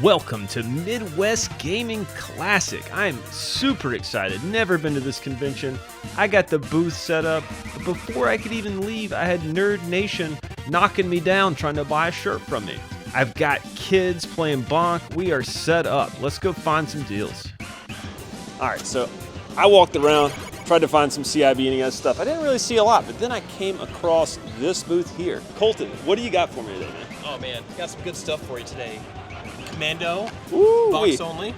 Welcome to Midwest Gaming Classic. I'm super excited. Never been to this convention. I got the booth set up, but before I could even leave, I had Nerd Nation knocking me down trying to buy a shirt from me. I've got kids playing Bonk. We are set up. Let's go find some deals. All right, so I walked around, tried to find some CIB and ES stuff. I didn't really see a lot, but then I came across this booth here. Colton, what do you got for me today, man? Oh man, got some good stuff for you today. Commando, Ooh, box only.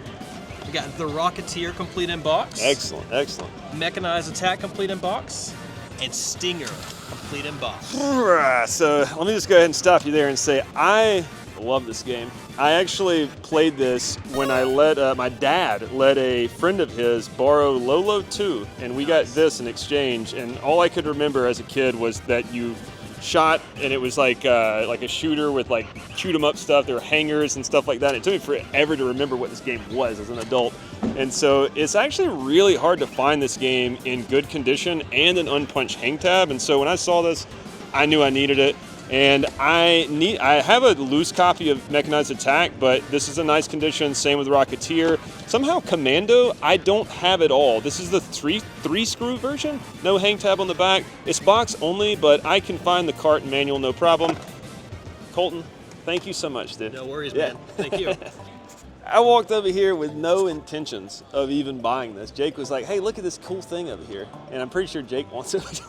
We got the Rocketeer complete in box. Excellent, excellent. Mechanized Attack complete in box. And Stinger complete in box. So let me just go ahead and stop you there and say I love this game. I actually played this when I let my dad let a friend of his borrow Lolo 2, and we got this in exchange. And all I could remember as a kid was that you shot, and it was like a shooter with like shoot 'em up stuff. There were hangers and stuff like that. It took me forever to remember what this game was as an adult, and so it's actually really hard to find this game in good condition and an unpunched hang tab. And so when I saw this, I knew I needed it. And I have a loose copy of Mechanized Attack, but this is a nice condition. Same with Rocketeer. Somehow Commando, I don't have it all. This is the three screw version. No hang tab on the back. It's box only, but I can find the cart and manual, no problem. Colton, thank you so much, dude. No worries, man. Thank you. I walked over here with no intentions of even buying this. Jake was like, hey, look at this cool thing over here. And I'm pretty sure Jake wants it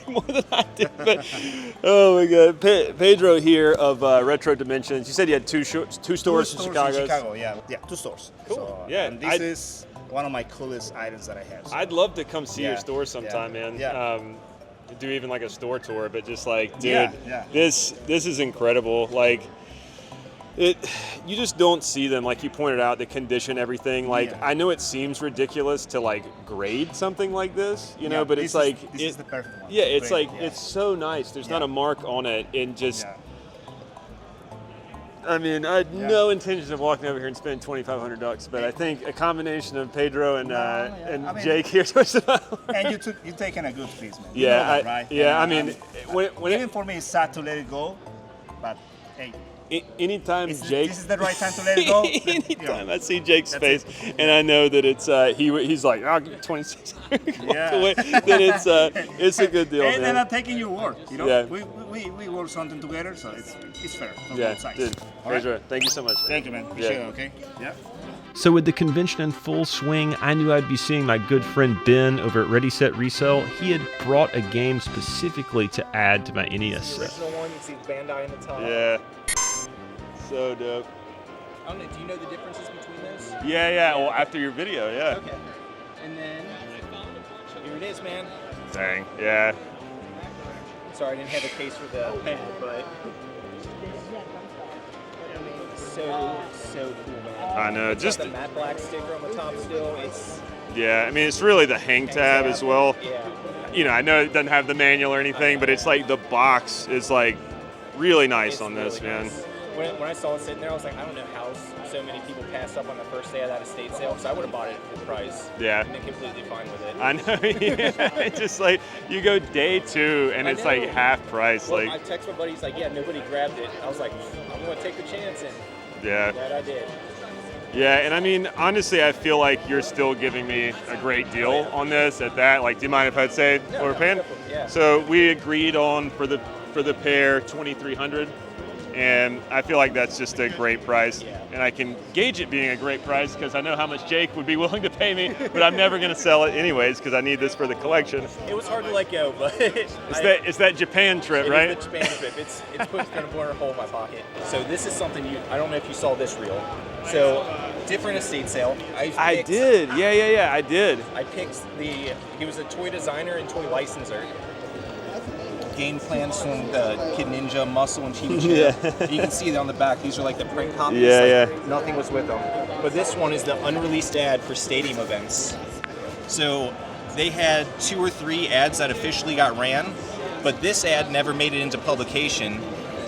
more than I did. But, oh my God. Pedro here of Retro Dimensions. You said you had two stores in Chicago. In Chicago, yeah, 2 stores. Cool. So, yeah. And this is one of my coolest items that I have. So. I'd love to come see your store sometime, man. Yeah. Do even like a store tour, but just like, dude, this is incredible. Like, you just don't see them, like you pointed out, the condition, everything. Like, I know it seems ridiculous to like grade something like this, you know, but it's like this is the perfect one. Yeah, it's great, like it's so nice. There's not a mark on it, and just. Yeah. I mean, I had no intention of walking over here and spending $2,500, but I think a combination of Pedro and Jake here. And you've taken a good piece, man. Yeah, you know that, right? Yeah, and, I mean, even for me, it's sad to let it go, but hey. Anytime Jake, this is the right time to let it go. Anytime I see Jake's face, and I know that it's he's like, I'll give $2,600. Then it's a good deal. And man. I'm taking your word. You know, Yeah. we work something together, so it's fair from Yeah, both sides. dude. Right? Thank you so much. Thank you, man. Appreciate it. Okay. Yeah. So with the convention in full swing, I knew I'd be seeing my good friend Ben over at Ready Set Resell. He had brought a game specifically to add to my NES set. The original one, you see Bandai in the top. Yeah. So dope. I don't know, do you know the differences between those? Yeah. Well, after your video, yeah. Okay. And then, here it is, man. Dang. Yeah. Sorry, I didn't have a case for the pen, but so cool, man. I know. It's Just got the matte black sticker on the top still. It's I mean, it's really the hang tab as well. Yeah. You know, I know it doesn't have the manual or anything, but it's like the box is like really nice It's on really this, man. nice. When I saw it sitting there, I was like, I don't know how so many people passed up on the first day of that estate sale, because I would have bought it at full price. Yeah. And been completely fine with it. I know. It's just like you go day 2 and it's like half price. Well, like I text my buddy, he's like, yeah, nobody grabbed it. I was like, I'm going to take the chance, and glad I did. Yeah, and I mean, honestly, I feel like you're still giving me a great deal on this at that. Like, do you mind if I'd say what we're paying? Yeah. So we agreed on for the pair $2,300. And I feel like that's just a great price. Yeah. And I can gauge it being a great price because I know how much Jake would be willing to pay me, but I'm never going to sell it anyways because I need this for the collection. It was hard to let go, but It's that Japan trip, right? It's the Japan trip. It's going to burn a hole in my pocket. So this is something I don't know if you saw this reel. So different estate sale. I did. Yeah, I did. I picked he was a toy designer and toy licenser. Game plans from the Kid Ninja, Muscle, and Chibi Chip. You can see that on the back. These are like the print copies. Nothing was with them. But this one is the unreleased ad for stadium events. So they had 2 or 3 ads that officially got ran, but this ad never made it into publication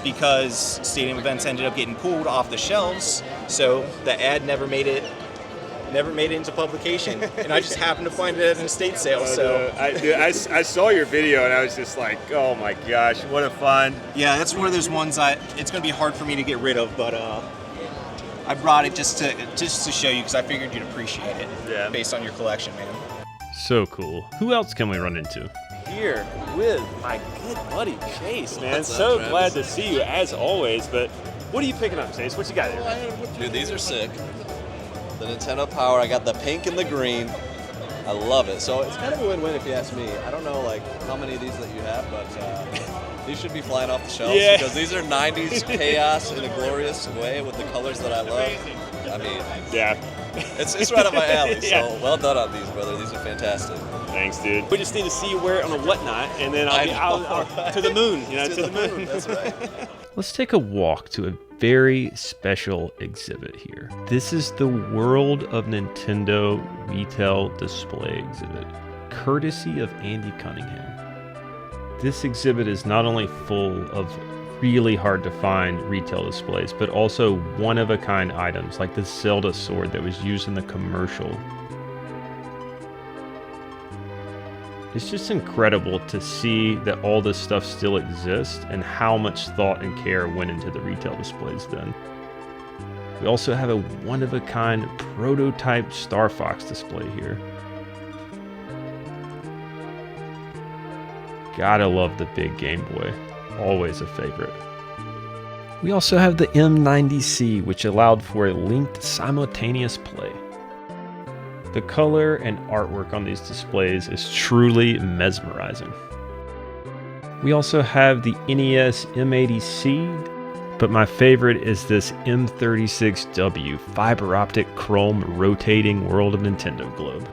because stadium events ended up getting pulled off the shelves. So the ad never made it into publication, and I just happened to find it at an estate sale. I saw your video and I was just like, oh my gosh, what a find! Yeah, that's one of those ones it's going to be hard for me to get rid of, but I brought it just to show you because I figured you'd appreciate it. Yeah. Based on your collection, man. So cool. Who else can we run into? Here with my good buddy Chase, man. What's up, So Travis? glad to see you as always. But what are you picking up, Chase? What you got here? Dude, these are sick. The Nintendo Power, I got the pink and the green. I love it. So it's kind of a win-win if you ask me. I don't know like how many of these that you have, but these should be flying off the shelves because these are 90s chaos in a glorious way with the colors that I love. I mean, Yeah. it's right up my alley. So Yeah. well done on these, brother. These are fantastic. Thanks, dude. We just need to see you wear it on a whatnot, and then I'll to the moon. You know, to the moon. That's right. Let's take a walk to a very special exhibit here. This is the World of Nintendo Retail Display exhibit, courtesy of Andy Cunningham. This exhibit is not only full of really hard to find retail displays, but also one-of-a-kind items like the Zelda sword that was used in the commercial. It's just incredible to see that all this stuff still exists and how much thought and care went into the retail displays then. We also have a one-of-a-kind prototype Star Fox display here. Gotta love the big Game Boy. Always a favorite. We also have the M90C, which allowed for a linked simultaneous play. The color and artwork on these displays is truly mesmerizing. We also have the NES M80C, but my favorite is this M36W fiber optic chrome rotating World of Nintendo globe.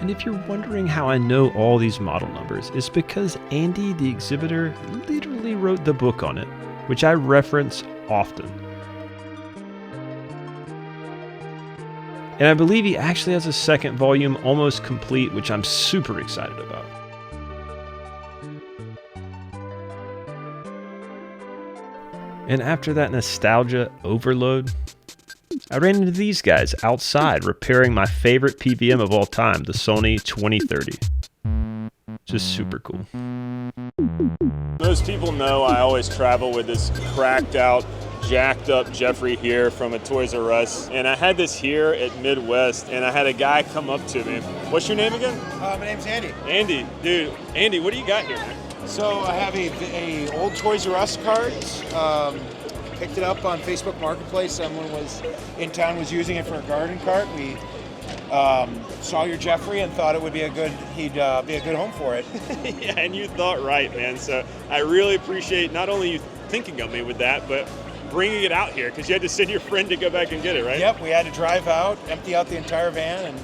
And if you're wondering how I know all these model numbers, it's because Andy, the exhibitor, literally wrote the book on it, which I reference often. And I believe he actually has a second volume almost complete, which I'm super excited about. And after that nostalgia overload, I ran into these guys outside repairing my favorite PVM of all time, the Sony 2030. Just super cool. Most people know I always travel with this cracked out, jacked up Jeffrey here from a Toys R Us. And I had this here at Midwest, and I had a guy come up to me. What's your name again? My name's Andy. Andy. Dude, Andy, what do you got here, man? So I have a old Toys R Us card. Picked it up on Facebook Marketplace. Someone was in town was using it for a garden cart. We saw your Jeffrey and thought it would be he'd be a good home for it. Yeah, and you thought right, man. So I really appreciate not only you thinking of me with that, but bringing it out here because you had to send your friend to go back and get it, right? Yep, we had to drive out, empty out the entire van, and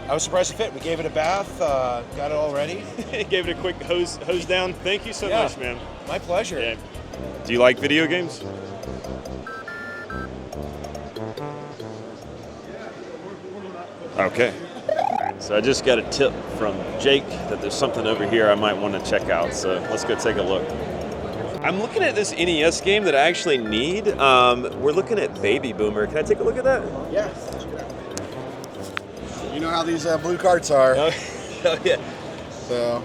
I was surprised it fit. We gave it a bath, got it all ready. Gave it a quick hose down. Thank you so much, man. My pleasure. Yeah. Do you like video games? Okay. So I just got a tip from Jake that there's something over here I might want to check out. So let's go take a look. I'm looking at this NES game that I actually need. We're looking at Baby Boomer. Can I take a look at that? Yeah. You know how these blue carts are. Oh yeah. So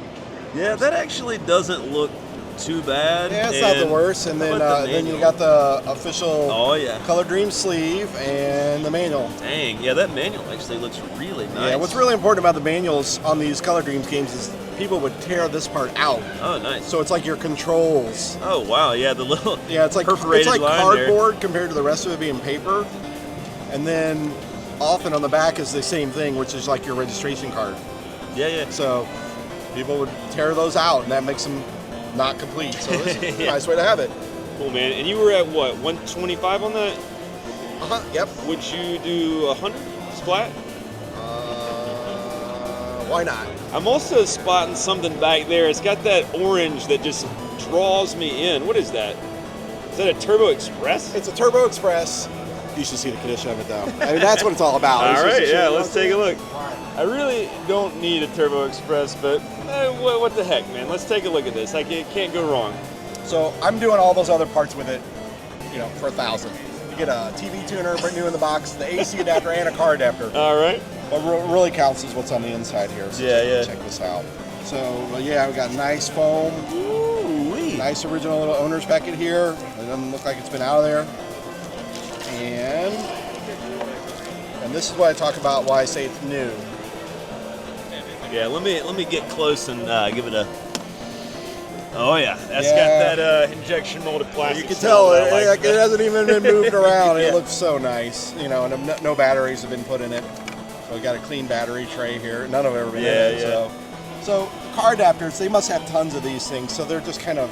Yeah, that actually doesn't look too bad. yeah, it's not the worst. And then then you got the official Oh yeah. Color Dream sleeve and the manual. Dang, yeah, that manual actually looks really nice. Yeah, what's really important about the manuals on these Color Dreams games is people would tear this part out. Oh, nice. So it's like your controls. Oh wow, yeah, the little Yeah, it's like perforated line cardboard compared to the rest of it being paper. And then often on the back is the same thing, which is like your registration card. there. Yeah, yeah. So people would tear those out, and that makes them not complete. So this is a nice way to have it. Cool, man. And you were at what, 125 on that? Yep. Would you do 100 splat? Why not? I'm also spotting something back there. It's got that orange that just draws me in. What is that? Is that a Turbo Express? It's a Turbo Express. You should see the condition of it, though. I mean, that's what it's all about. All right, yeah, let's take a look. I really don't need a Turbo Express, but what the heck, man? Let's take a look at this. It can't go wrong. So I'm doing all those other parts with it, you know, for $1,000. You get a TV tuner, brand new in the box, the AC adapter, and a car adapter. All right. What really counts is what's on the inside here. So Yeah. check this out. So yeah, we got nice foam. Ooh-wee. Nice original little owner's packet here. It doesn't look like it's been out of there. And this is what I talk about why I say it's new. Yeah, let me get close and give it a. Oh yeah, that's got that injection molded plastic. You can tell like it hasn't even been moved around. It looks so nice, you know. And no batteries have been put in it. So we got a clean battery tray here. None of it ever been in it. So car adapters, they must have tons of these things. So they're just kind of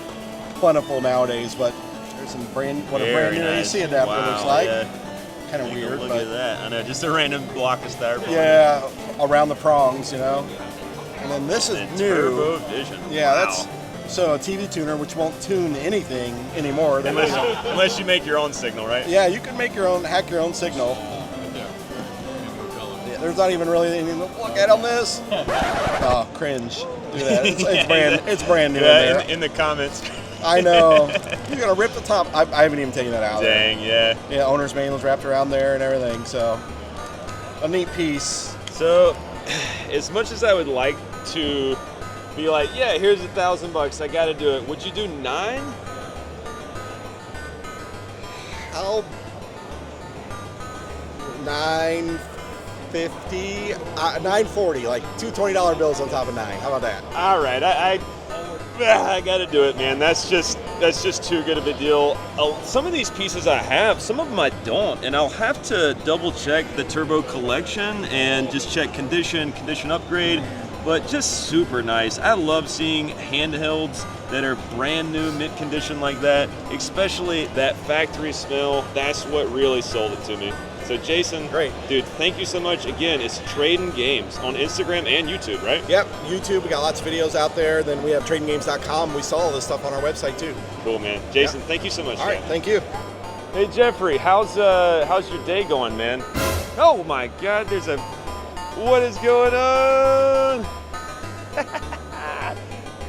plentiful nowadays. But there's some what a brand new AC adapter looks like. Yeah. Kind of weird. Look at that. I know, just a random block of styrofoam. Yeah, around the prongs, you know. And then this is new. Turbo Vision. Yeah, wow. That's so a TV tuner, which won't tune anything anymore. Unless you make your own signal, right? Yeah, you can make your own, hack your own signal. Yeah, there's not even really anything to look at on this. Oh, cringe. Do that. It's brand new. Yeah, in the comments. I know. You're gonna rip the top. I haven't even taken that out. Dang, yeah. Yeah, owner's manual's wrapped around there and everything. So a neat piece. So, as much as I would like to be like, yeah, here's $1,000, I got to do it. Would you do 9? How? 950, 940, like two $20 bills on top of 9. How about that? All right, I got to do it, man. That's just too good of a deal. Some of these pieces I have, some of them I don't, and I'll have to double check the Turbo collection and just check condition upgrade. But just super nice. I love seeing handhelds that are brand new, mint condition like that, especially that factory smell. That's what really sold it to me. So Jason, great. Dude, thank you so much. Again, it's Trading Games on Instagram and YouTube, right? Yep, YouTube, we got lots of videos out there. Then we have tradinggames.com. We saw all this stuff on our website too. Cool, man. Jason, thank you so much. All right, man. thank you. Hey Jeffrey, how's your day going, man? Oh my God, what is going on?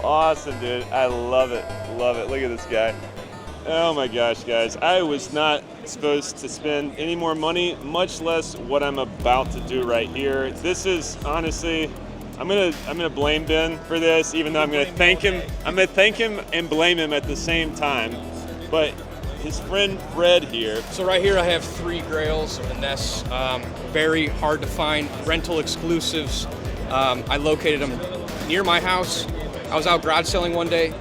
Awesome, dude. I love it. Love it. Look at this guy. Oh my gosh, guys. I was not supposed to spend any more money, much less what I'm about to do right here. This is honestly, I'm gonna blame Ben for this, even though I'm gonna thank him. I'm gonna thank him and blame him at the same time. But his friend Fred here. So right here I have 3 grails, and that's very hard to find rental exclusives. I located them near my house. I was out garage selling one day,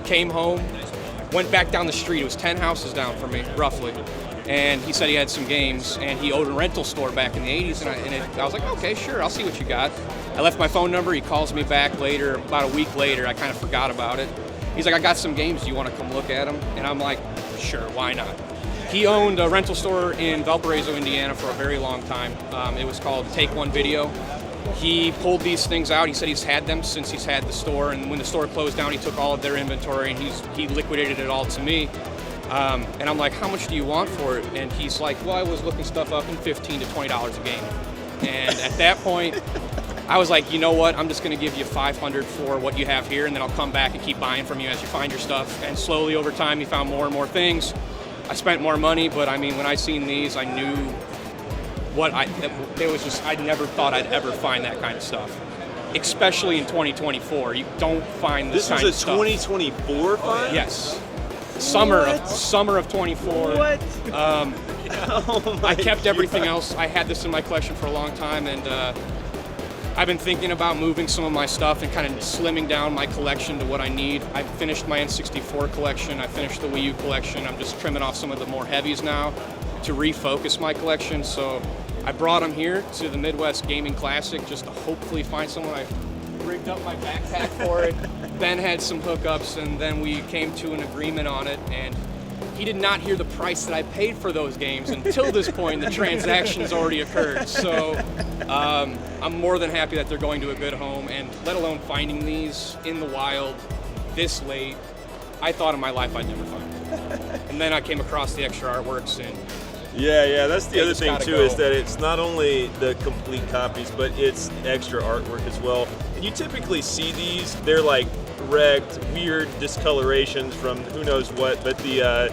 came home, went back down the street. It was 10 houses down from me, roughly. And he said he had some games, and he owned a rental store back in the 80s, and I was like, okay, sure, I'll see what you got. I left my phone number. He calls me back later, about a week later. I kind of forgot about it. He's like, I got some games. Do you want to come look at them? And I'm like, sure, why not? He owned a rental store in Valparaiso, Indiana for a very long time. It was called Take One Video. He pulled these things out. He said he's had them since he's had the store, and when the store closed down, he took all of their inventory and he liquidated it all to me. And I'm like, how much do you want for it? And he's like, well, I was looking stuff up in $15 to $20 a game. And at that point, I was like, you know what? I'm just going to give you $500 for what you have here, and then I'll come back and keep buying from you as you find your stuff. And slowly over time, he found more and more things. I spent more money, but I mean, when I seen these, I knew I never thought I'd ever find that kind of stuff. Especially in 2024. You don't find this kind of stuff. This was a 2024 find? Yes. Summer of 24. What? I kept everything else. I had this in my collection for a long time, and I've been thinking about moving some of my stuff and kind of slimming down my collection to what I need. I finished my N64 collection. I finished the Wii U collection. I'm just trimming off some of the more heavies now to refocus my collection. So I brought them here to the Midwest Gaming Classic just to hopefully find someone. I rigged up my backpack for it. Ben had some hookups, and then we came to an agreement on it, and he did not hear the price that I paid for those games until this point. The transaction's already occurred. So I'm more than happy that they're going to a good home, and let alone finding these in the wild this late. I thought in my life I'd never find them. And then I came across the extra artworks, and yeah, that's the They other just thing gotta too, go. is that it's not only the complete copies, but it's extra artwork as well. And you typically see these, they're like wrecked, weird discolorations from who knows what, but these are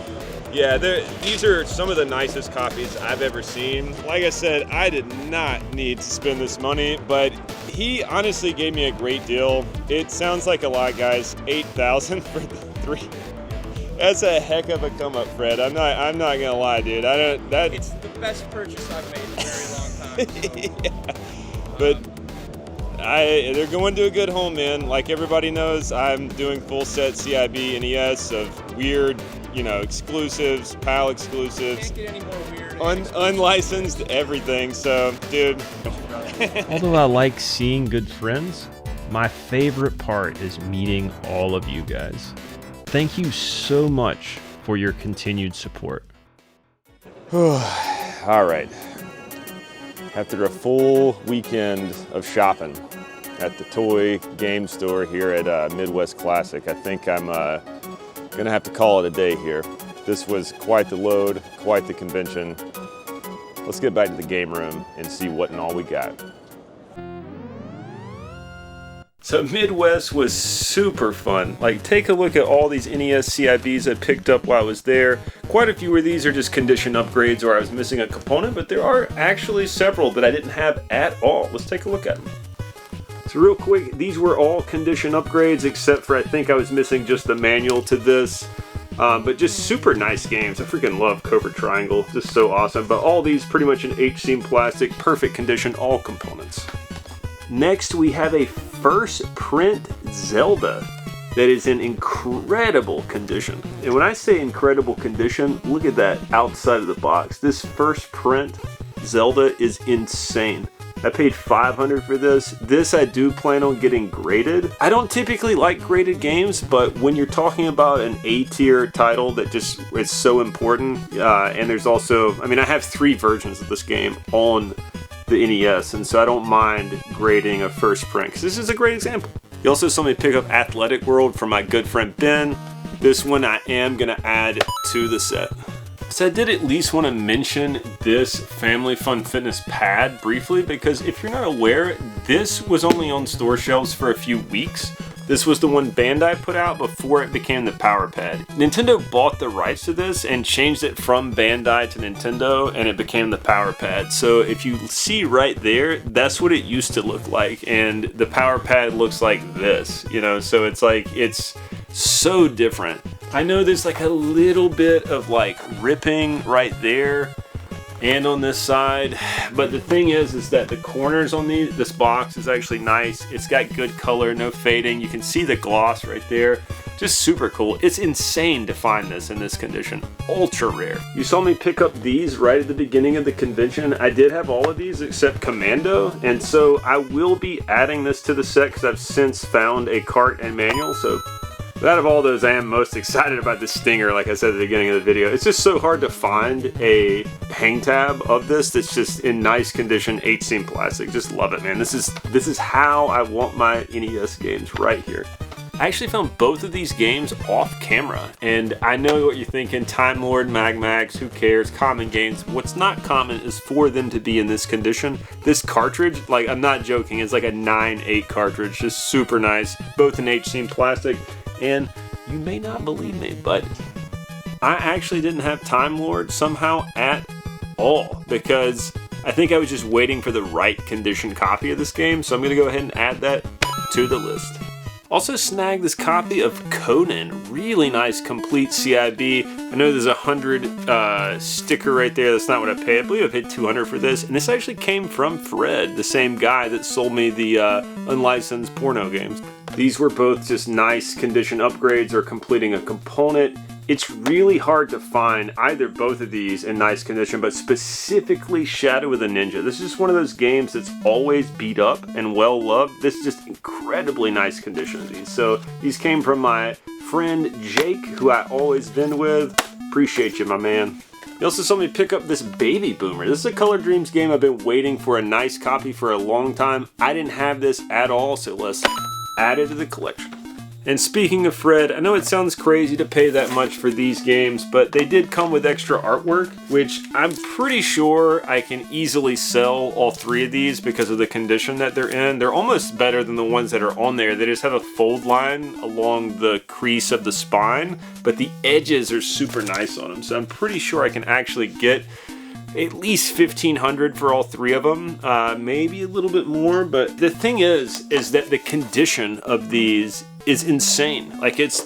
some of the nicest copies I've ever seen. Like I said, I did not need to spend this money, but he honestly gave me a great deal. It sounds like a lot, guys. $8,000 That's a heck of a come up, Fred. I'm not gonna lie, dude. It's the best purchase I've made in a very long time. So, yeah. But they're going to a good home, man. Like everybody knows, I'm doing full set CIB NES of weird, exclusives, PAL exclusives. Can't get any more weird. Unlicensed everything. So, dude. Although I like seeing good friends, my favorite part is meeting all of you guys. Thank you so much for your continued support. All right. After a full weekend of shopping at the toy game store here at Midwest Classic, I think I'm gonna have to call it a day here. This was quite the load, quite the convention. Let's get back to the game room and see what and all we got. So Midwest was super fun. Like, take a look at all these NES CIBs I picked up while I was there. Quite a few of these are just condition upgrades or I was missing a component, but there are actually several that I didn't have at all. Let's take a look at them. So real quick, these were all condition upgrades except for I think I was missing just the manual to this. But just super nice games. I freaking love Cobra Triangle. Just so awesome. But all these pretty much in H-seam plastic, perfect condition, all components. Next, we have a first print Zelda that is in incredible condition. And when I say incredible condition, look at that outside of the box. This first print Zelda is insane. I paid $500 for this. This I do plan on getting graded. I don't typically like graded games, but when you're talking about an A-tier title that just is so important, and there's also, I have 3 versions of this game on the NES, and so I don't mind grading a first print, because this is a great example. You also saw me pick up Athletic World from my good friend Ben. This one I am going to add to the set. So I did at least want to mention this Family Fun Fitness pad briefly, because if you're not aware, this was only on store shelves for a few weeks. This was the one Bandai put out before it became the Power Pad. Nintendo bought the rights to this and changed it from Bandai to Nintendo, and it became the Power Pad. So if you see right there, that's what it used to look like, and the Power Pad looks like this, so it's so different. I know there's like a little bit of like ripping right there and on this side, but the thing is that the corners on this box is actually nice. It's got good color, no fading. You can see the gloss right there. Just super cool. It's insane to find this in this condition. Ultra rare. You saw me pick up these right at the beginning of the convention. I did have all of these except Commando, and so I will be adding this to the set because I've since found a cart and manual. So out of all those, I am most excited about this Stinger, like I said at the beginning of the video. It's just so hard to find a hang tab of this that's just in nice condition, H-seam plastic. Just love it, man. This is how I want my NES games, right here. I actually found both of these games off camera, and I know what you're thinking, Time Lord, Mag Max, who cares, common games. What's not common is for them to be in this condition. This cartridge, like, I'm not joking, it's like a 9/8 cartridge, just super nice, both in H-seam plastic. And you may not believe me, but I actually didn't have Time Lord somehow at all, because I think I was just waiting for the right condition copy of this game, so I'm going to go ahead and add that to the list. Also snagged this copy of Conan, really nice complete CIB. I know there's a 100 sticker right there, that's not what I paid. I believe I paid $200 for this, and this actually came from Fred, the same guy that sold me the unlicensed porno games. These were both just nice condition upgrades or completing a component. It's really hard to find either both of these in nice condition, but specifically Shadow of the Ninja. This is just one of those games that's always beat up and well loved. This is just incredibly nice condition of these. So these came from my friend Jake, who I always vend with. Appreciate you, my man. You also saw me pick up this Baby Boomer. This is a Color Dreams game I've been waiting for a nice copy for a long time. I didn't have this at all, so let's add it to the collection. And speaking of Fred, I know it sounds crazy to pay that much for these games, but they did come with extra artwork, which I'm pretty sure I can easily sell all 3 of these because of the condition that they're in. They're almost better than the ones that are on there. They just have a fold line along the crease of the spine, but the edges are super nice on them, so I'm pretty sure I can actually get at least $1,500 for all 3 of them, maybe a little bit more. But the thing is that the condition of these is insane. Like it's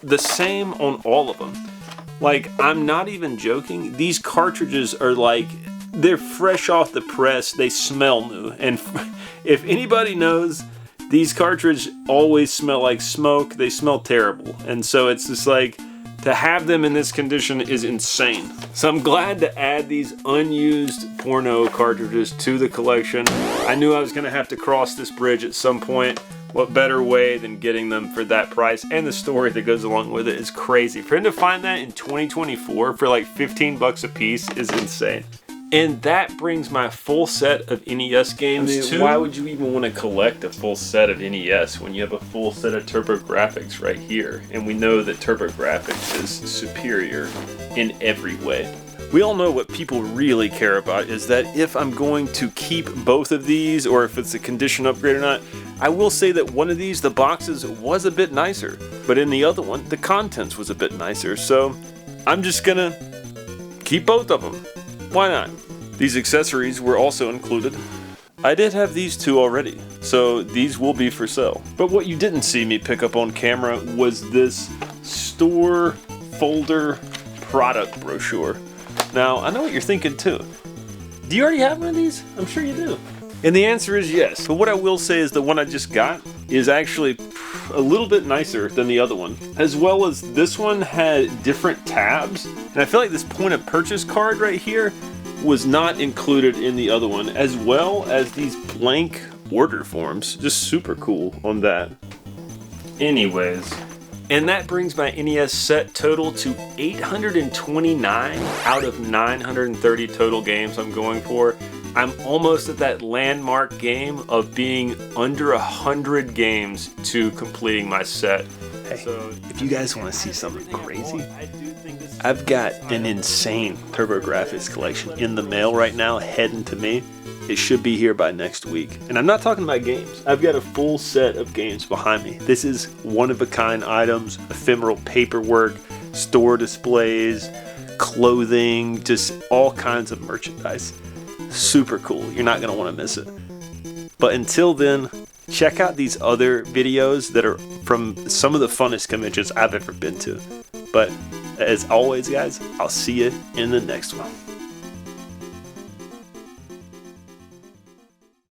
the same on all of them. Like, I'm not even joking. These cartridges are like, they're fresh off the press. They smell new. And if anybody knows, these cartridges always smell like smoke. They smell terrible. And so it's just like, to have them in this condition is insane. So I'm glad to add these unused porno cartridges to the collection. I knew I was gonna have to cross this bridge at some point. What better way than getting them for that price? And the story that goes along with it is crazy. For him to find that in 2024 for like 15 bucks a piece is insane. And that brings my full set of NES games to... Why would you even want to collect a full set of NES when you have a full set of TurboGrafx right here? And we know that TurboGrafx is superior in every way. We all know what people really care about is that if I'm going to keep both of these, or if it's a condition upgrade or not. I will say that one of these, the boxes, was a bit nicer. But in the other one, the contents was a bit nicer. So I'm just gonna keep both of them. Why not? These accessories were also included. I did have these two already, so these will be for sale. But what you didn't see me pick up on camera was this store folder product brochure. Now, I know what you're thinking too. Do you already have one of these? I'm sure you do. And the answer is yes. But what I will say is the one I just got is actually a little bit nicer than the other one. As well as this one had different tabs. And I feel like this point of purchase card right here was not included in the other one. As well as these blank order forms. Just super cool on that. Anyways. And that brings my NES set total to 829 out of 930 total games I'm going for. I'm almost at that landmark game of being under 100 games to completing my set. Hey, so if you guys want to see something crazy, I've got an insane TurboGrafx collection in the mail right now heading to me. It should be here by next week. And I'm not talking about games. I've got a full set of games behind me. This is one-of-a-kind items, ephemeral paperwork, store displays, clothing, just all kinds of merchandise. Super cool. You're not going to want to miss it. But until then, check out these other videos that are from some of the funnest conventions I've ever been to. But as always, guys, I'll see you in the next one.